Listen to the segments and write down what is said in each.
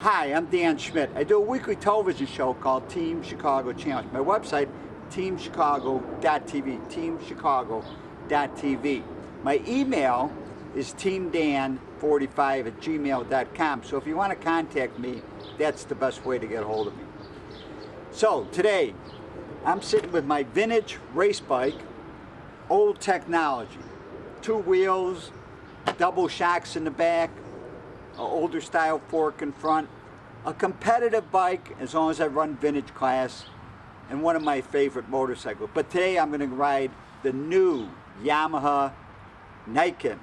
Hi, I'm Dan Schmitt. I do a weekly television show called Team Chicago Challenge. My website, teamchicago.tv, teamchicago.tv. My email is teamdan45@gmail.com. So if you want to contact me, that's the best way to get a hold of me. So today, I'm sitting with my vintage race bike, old technology. 2 wheels, double shocks in the back, an older style fork in front, a competitive bike as long as I run vintage class, and one of my favorite motorcycles. But today I'm going to ride the new Yamaha Niken.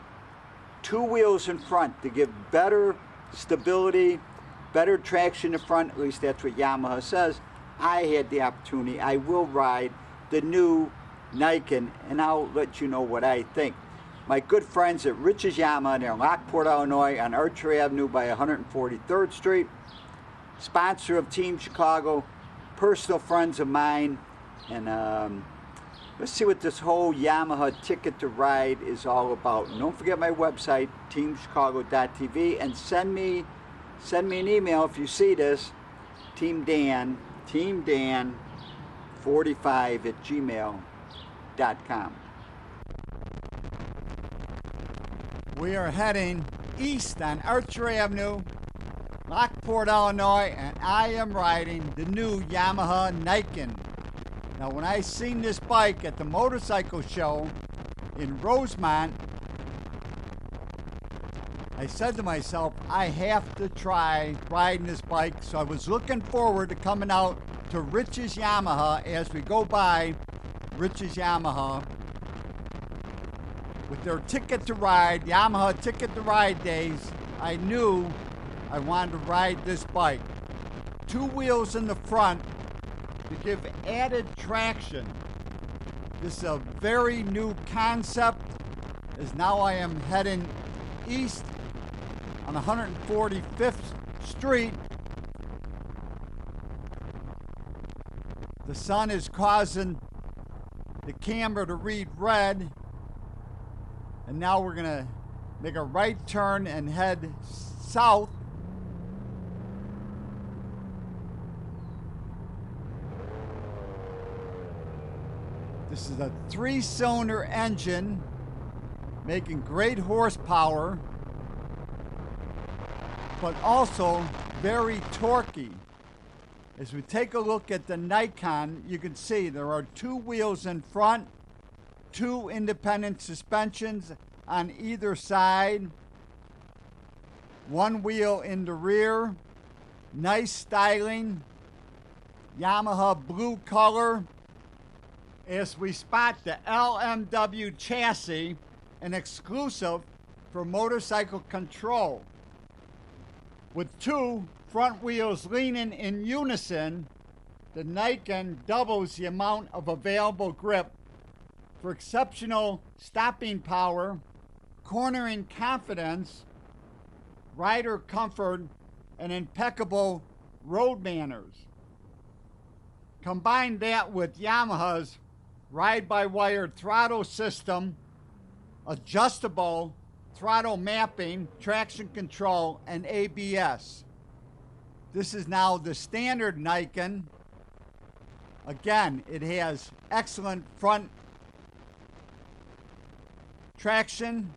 2 wheels in front to give better stability, better traction in front, at least that's what Yamaha says. I had the opportunity. I will ride the new Niken, and I'll let you know what I think. My good friends at Rich's Yamaha, they're in Lockport, Illinois, on Archery Avenue by 143rd Street. Sponsor of Team Chicago, personal friends of mine, and let's see what this whole Yamaha Ticket to Ride is all about. And don't forget my website, teamchicago.tv, and send me an email if you see this, teamdan45@gmail.com. We are heading east on Archery Avenue, Lockport, Illinois, and I am riding the new Yamaha Niken. Now, when I seen this bike at the motorcycle show in Rosemont, I said to myself, I have to try riding this bike. So I was looking forward to coming out to Rich's Yamaha as we go by Rich's Yamaha with their Ticket to Ride, Yamaha Ticket to Ride days. I knew I wanted to ride this bike. 2 wheels in the front to give added traction. This is a very new concept, as now I am heading east on 145th Street. The sun is causing the camera to read red. And now we're gonna make a right turn and head south. This is a 3-cylinder engine making great horsepower, but also very torquey. As we take a look at the Niken, you can see there are 2 wheels in front, 2 independent suspensions on either side, 1 wheel in the rear, nice styling, Yamaha blue color. As we spot the LMW chassis, an exclusive for motorcycle control. With 2 front wheels leaning in unison, the Niken doubles the amount of available grip for exceptional stopping power, cornering confidence, rider comfort, and impeccable road manners. Combine that with Yamaha's ride-by-wire throttle system, adjustable throttle mapping, traction control, and ABS. This is now the standard Niken. Again, it has excellent front traction,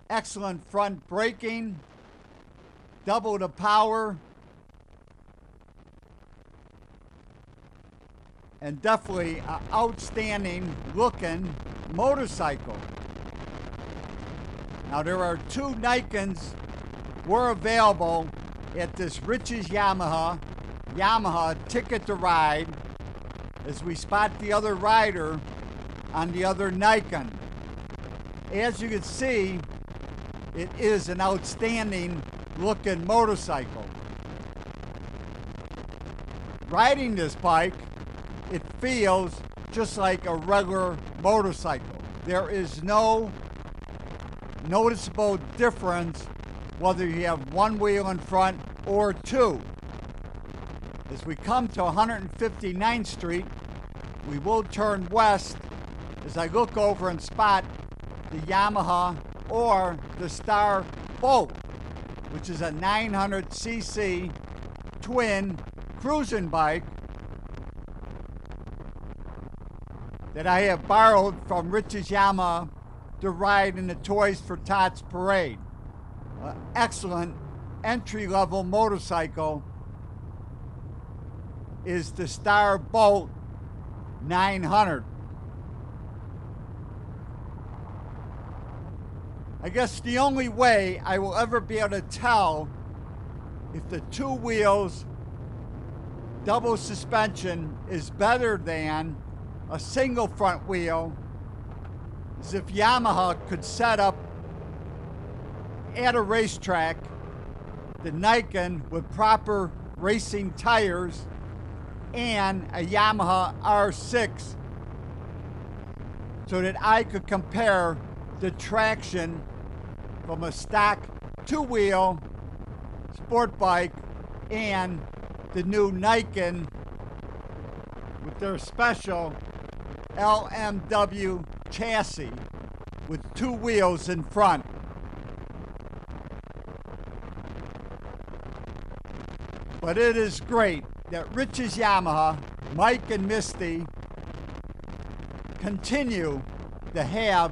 excellent front braking, double the power, and definitely an outstanding looking motorcycle. Now there are 2 Nikens were available at this Rich's Yamaha Ticket to Ride, as we spot the other rider on the other Niken. As you can see, it is an outstanding looking motorcycle. Riding this bike, it feels just like a regular motorcycle. There is no noticeable difference whether you have 1 wheel in front or 2. As we come to 159th Street, we will turn west as I look over and spot the Yamaha or the Star boat. which is a 900cc twin cruising bike that I have borrowed from Rich's Yamaha to ride in the Toys for Tots parade. Excellent entry-level motorcycle is the Star Bolt 900. I guess the only way I will ever be able to tell if the two wheels double suspension is better than a single front wheel is if Yamaha could set up at a racetrack the Niken with proper racing tires and a Yamaha R6 so that I could compare the traction from a stock two-wheel sport bike and the new Niken with their special LMW chassis with two wheels in front. But it is great that Rich's Yamaha, Mike and Misty, continue to have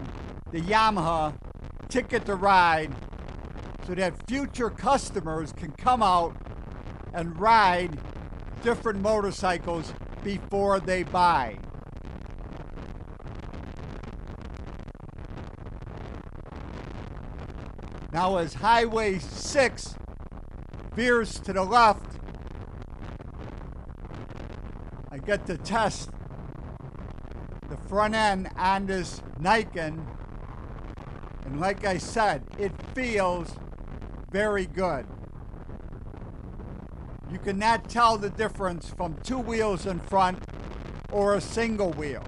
the Yamaha Ticket to Ride so that future customers can come out and ride different motorcycles before they buy. Now as Highway 6 veers to the left, I get to test the front end on this Niken, and like I said, it feels very good. You cannot tell the difference from two wheels in front or a single wheel.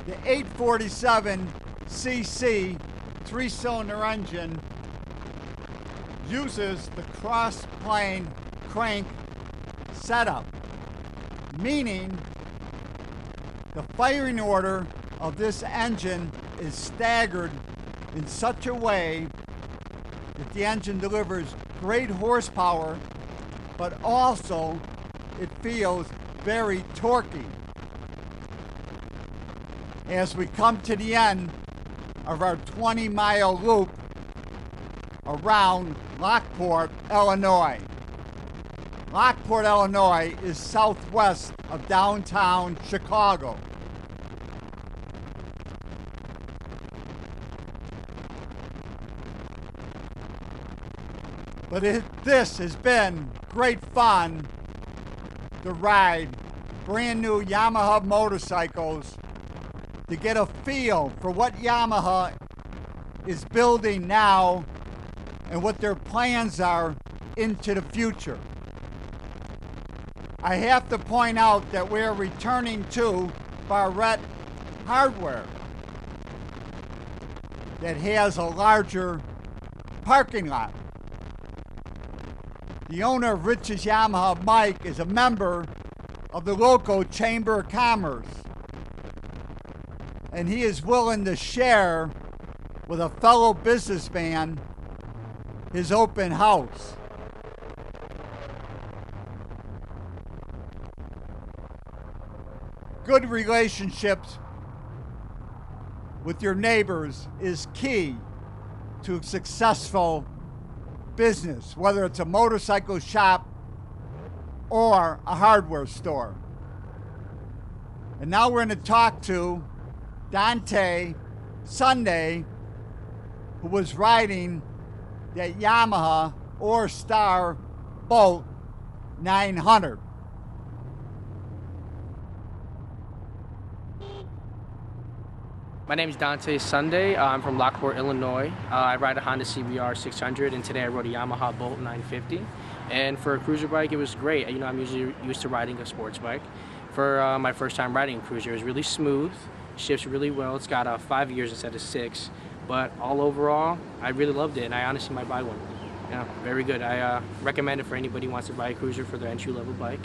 The 847cc three-cylinder engine uses the cross-plane crank setup, meaning the firing order of this engine is staggered in such a way that the engine delivers great horsepower, but also it feels very torquey. As we come to the end of our 20-mile loop around Lockport, Illinois. Lockport, Illinois is southwest of downtown Chicago. But this has been great fun to ride brand new Yamaha motorcycles, to get a feel for what Yamaha is building now and what their plans are into the future. I have to point out that we're returning to Barrett Hardware that has a larger parking lot. The owner of Rich's Yamaha, Mike, is a member of the local Chamber of Commerce, and he is willing to share with a fellow businessman his open house. Good relationships with your neighbors is key to a successful business, whether it's a motorcycle shop or a hardware store. And now we're going to talk to Dante Sunday, who was riding that Yamaha or Star Bolt 900. My name is Dante Sunday. I'm from Lockport, Illinois. I ride a Honda CBR 600, and today I rode a Yamaha Bolt 950. And for a cruiser bike, it was great. You know, I'm usually used to riding a sports bike. For my first time riding a cruiser, it was really smooth, shifts really well. It's got 5 years instead of 6. But all overall, I really loved it, and I honestly might buy one. Yeah, very good. I recommend it for anybody who wants to buy a cruiser for their entry-level bike.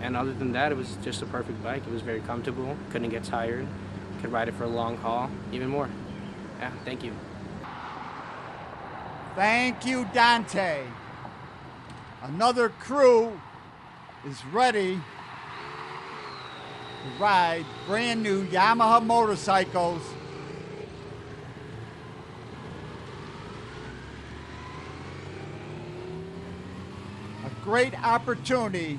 And other than that, it was just a perfect bike. It was very comfortable, couldn't get tired. Could ride it for a long haul, even more. Yeah, thank you. Thank you, Dante. Another crew is ready to ride brand new Yamaha motorcycles. A great opportunity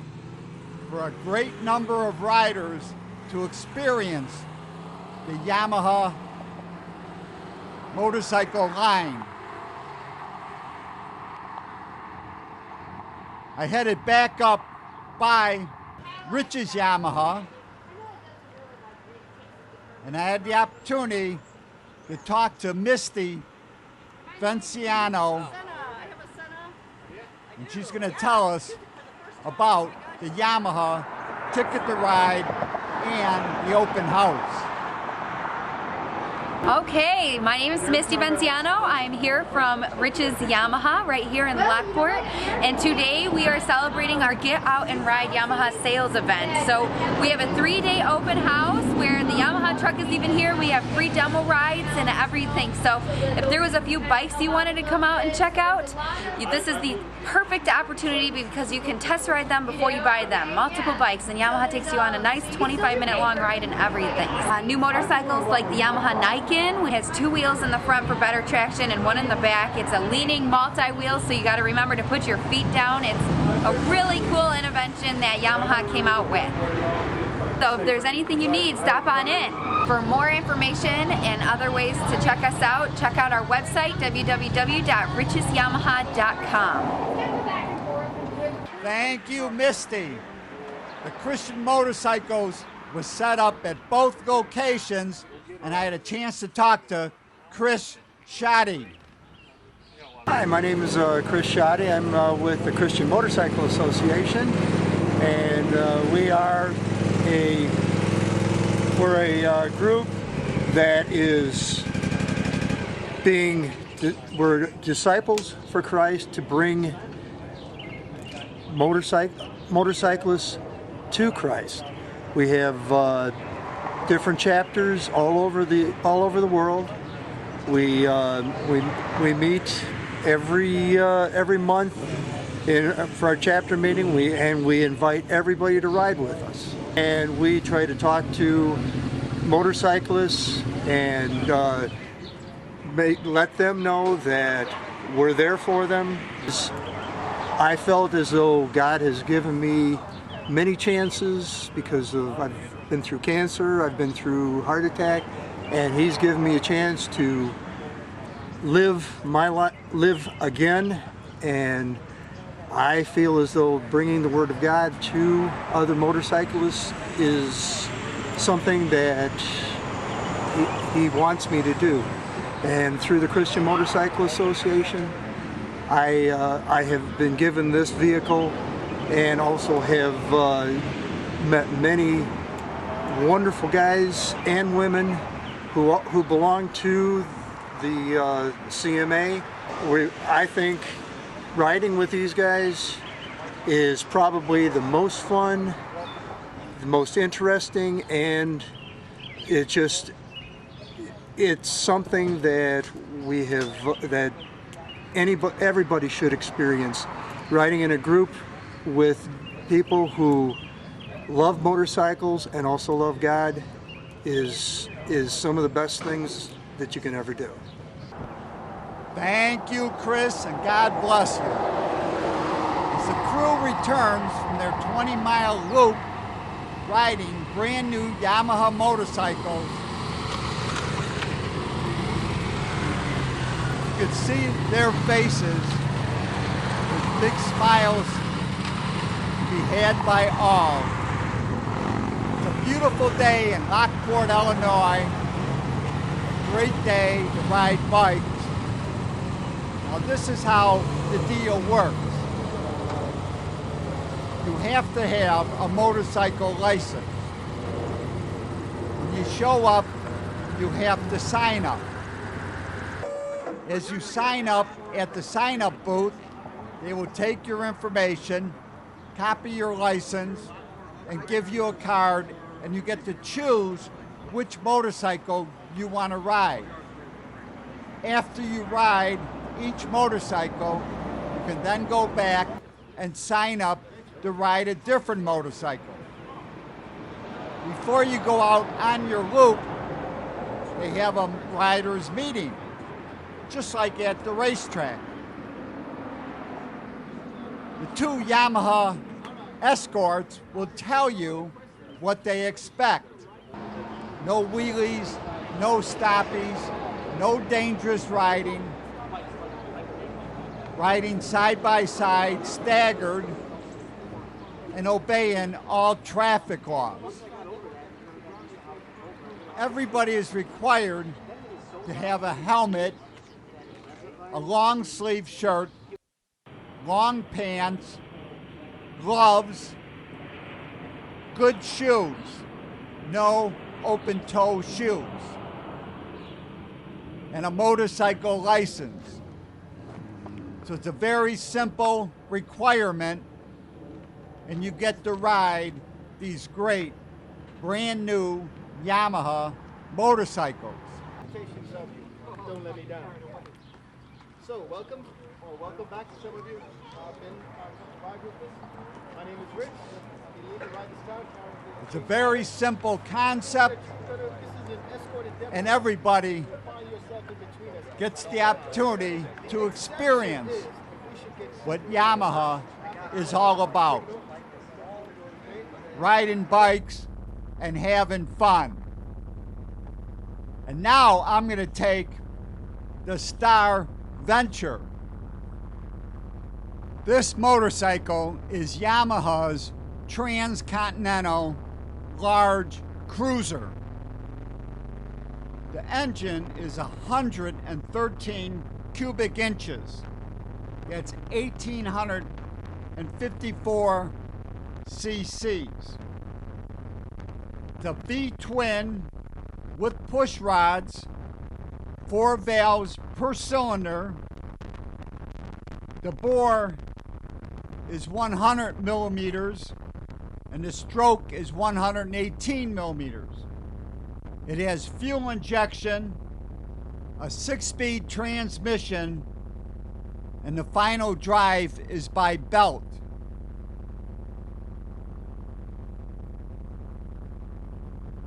for a great number of riders to experience the Yamaha motorcycle line. I headed back up by Rich's Yamaha, and I had the opportunity to talk to Misty Venciano, and she's going to tell us about the Yamaha Ticket to Ride and the open house. Okay, my name is Misty Venciano. I'm here from Rich's Yamaha right here in Lockport, and today we are celebrating our Get Out and Ride Yamaha sales event. So we have a 3-day open house where the Yamaha truck is even here. We have free demo rides and everything. So if there was a few bikes you wanted to come out and check out, this is the perfect opportunity because you can test ride them before you buy them. Multiple bikes, and Yamaha takes you on a nice 25-minute long ride and everything. New motorcycles like the Yamaha Niken. It has 2 wheels in the front for better traction and 1 in the back. It's a leaning multi-wheel, so you got to remember to put your feet down. It's a really cool invention that Yamaha came out with. So if there's anything you need, stop on in. For more information and other ways to check us out, check out our website, www.richesyamaha.com. Thank you, Misty. The Christian Motorcycles was set up at both locations, and I had a chance to talk to Chris Shoddy. Hi, my name is Chris Shoddy. I'm with the Christian Motorcycle Association, and we're a group that is we're disciples for Christ to bring motorcyclists to Christ. We have different chapters all over the world. We meet every month for our chapter meeting. We invite everybody to ride with us, and we try to talk to motorcyclists and let them know that we're there for them. I felt as though God has given me many chances because I've been through cancer, I've been through heart attack, and He's given me a chance to live again. And I feel as though bringing the Word of God to other motorcyclists is something that He wants me to do. And through the Christian Motorcycle Association, I have been given this vehicle, and also have met many wonderful guys and women who belong to the CMA. I think riding with these guys is probably the most fun, the most interesting, and it's something that everybody should experience. Riding in a group with people who love motorcycles and also love God is some of the best things that you can ever do. Thank you, Chris, and God bless you. As the crew returns from their 20-mile loop riding brand new Yamaha motorcycles, you could see their faces with big smiles to be had by all. It's a beautiful day in Lockport, Illinois. A great day to ride bikes. Now this is how the deal works. You have to have a motorcycle license. When you show up, you have to sign up. As you sign up at the sign-up booth, they will take your information, copy your license, and give you a card, and you get to choose which motorcycle you want to ride. After you ride each motorcycle, you can then go back and sign up to ride a different motorcycle. Before you go out on your loop, they have a riders meeting, just like at the racetrack. The two Yamaha escorts will tell you what they expect. No wheelies, no stoppies, no dangerous riding. Riding side by side, staggered, and obeying all traffic laws. Everybody is required to have a helmet, a long sleeve shirt, long pants, gloves, good shoes, no open toe shoes, and a motorcycle license. So it's a very simple requirement, and you get to ride these great brand new Yamaha motorcycles. Don't let me down. So welcome back to some of you been ride with us. My name is Rich. If you need to ride this car, It's a very simple concept, this is an escorted demo. and everybody You find yourself in between us. gets the opportunity to experience what Yamaha is all about. Riding bikes and having fun. And now I'm going to take the Star Venture. This motorcycle is Yamaha's transcontinental large cruiser. The engine is 113 cubic inches. That's 1,854 cc's. The V-twin with push rods, 4 valves per cylinder. The bore is 100 millimeters and the stroke is 118 millimeters. It has fuel injection, a 6-speed transmission, and the final drive is by belt.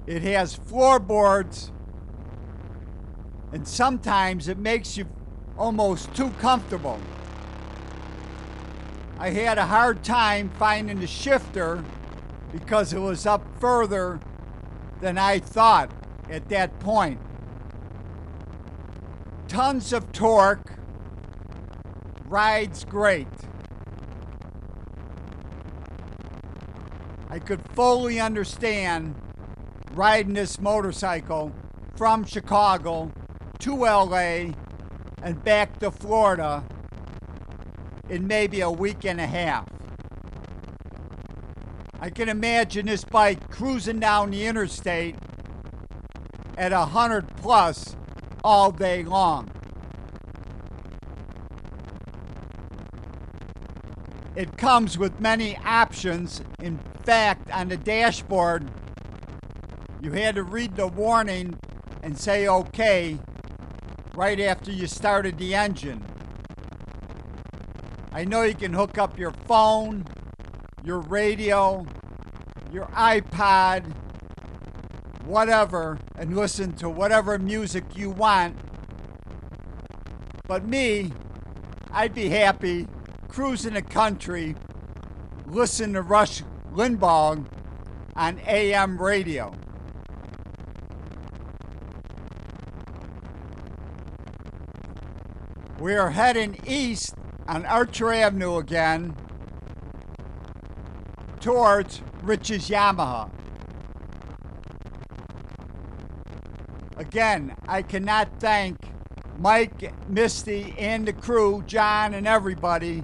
It has floorboards, and sometimes it makes you almost too comfortable. I had a hard time finding the shifter because it was up further than I thought at that point. Tons of torque, rides great. I could fully understand riding this motorcycle from Chicago to LA and back to Florida in maybe a week and a half. I can imagine this bike cruising down the interstate at 100 plus all day long. It comes with many options. In fact, on the dashboard, you had to read the warning and say okay right after you started the engine. I know you can hook up your phone, your radio, your iPod, whatever, and listen to whatever music you want. But me, I'd be happy cruising the country, listening to Rush Limbaugh on AM radio. We are heading east on Archer Avenue again towards Rich's Yamaha. Again, I cannot thank Mike, Misty, and the crew, John and everybody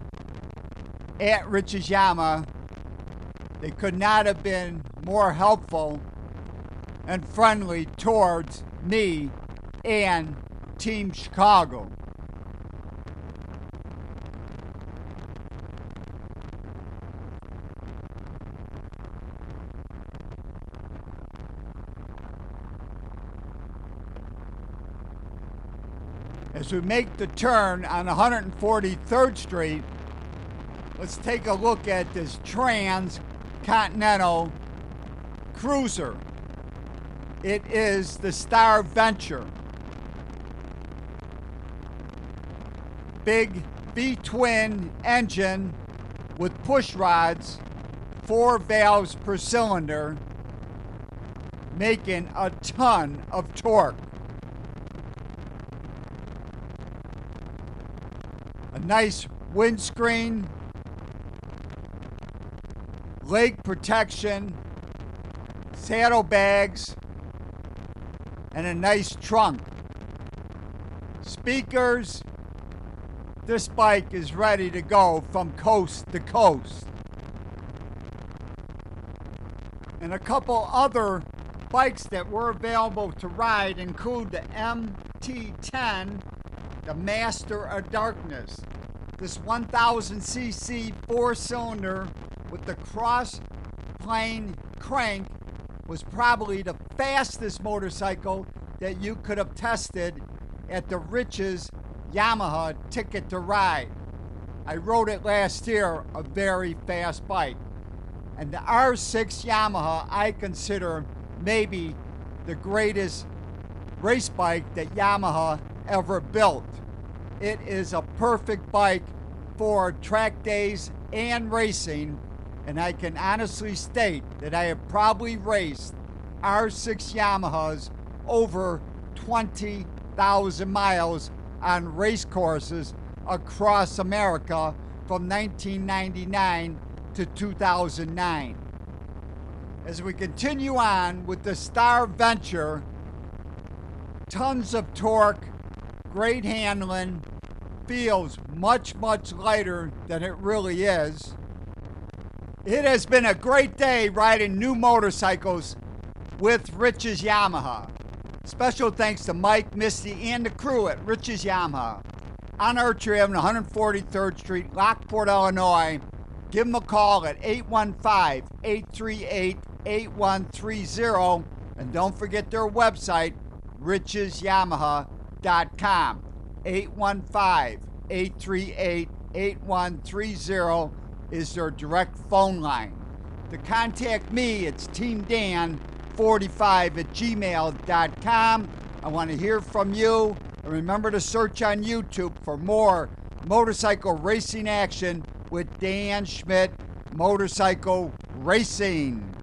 at Rich's Yamaha. They could not have been more helpful and friendly towards me and Team Chicago. As we make the turn on 143rd Street, let's take a look at this transcontinental cruiser. It is the Star Venture. Big V-twin engine with push rods, 4 valves per cylinder, making a ton of torque. A nice windscreen, leg protection, saddlebags, and a nice trunk. Speakers. This bike is ready to go from coast to coast. And a couple other bikes that were available to ride include the MT10, the Master of Darkness. This 1000cc 4-cylinder with the cross plane crank was probably the fastest motorcycle that you could have tested at the Riches Yamaha Ticket to Ride. I rode it last year, a very fast bike. And the R6 Yamaha I consider maybe the greatest race bike that Yamaha ever built. It is a perfect bike for track days and racing, and I can honestly state that I have probably raced R6 Yamahas over 20,000 miles on race courses across America from 1999 to 2009. As we continue on with the Star Venture, tons of torque, great handling, feels much lighter than it really is. It has been a great day riding new motorcycles with Riches Yamaha. Special thanks to Mike, Misty, and the crew at Riches Yamaha on Archery Avenue, 143rd Street, Lockport, Illinois. Give them a call at 815-838-8130. And don't forget their website, richesyamaha.com. 815-838-8130 is their direct phone line. To contact me, it's teamdan45@gmail.com. I want to hear from you. And remember to search on YouTube for more motorcycle racing action with Dan Schmitt Motorcycle Racing.